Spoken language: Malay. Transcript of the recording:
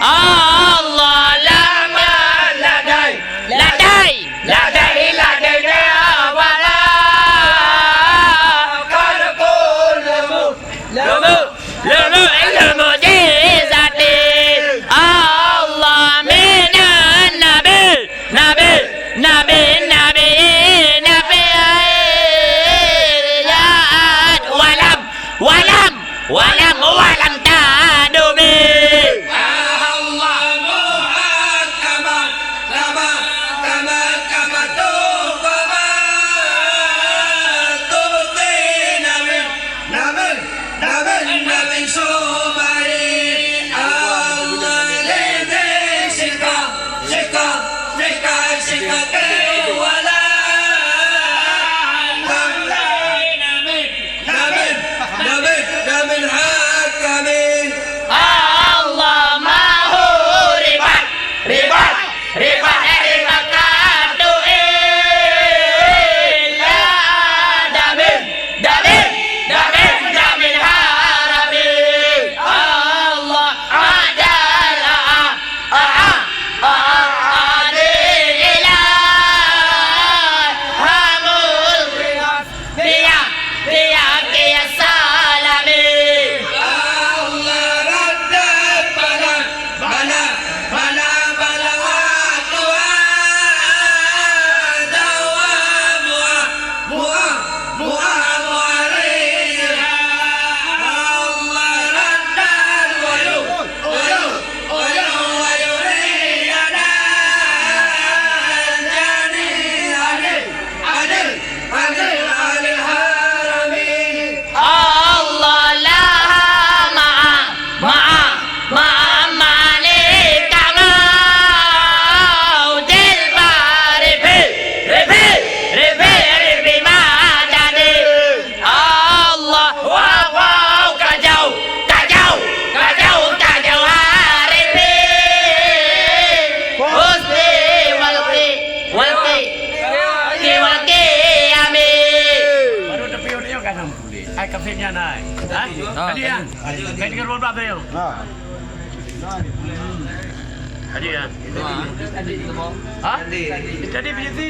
Allah lama ladai ladai ladai ladai wala kalkul lemu ilmu jizati Allah minan nabi nabi nabi nabi nabi ayat walam walam walam walam tadubi Kapitnya naik. Tadi ya. Kayak dengan roda tu. Tadi ya. Hah? Tadi begitu.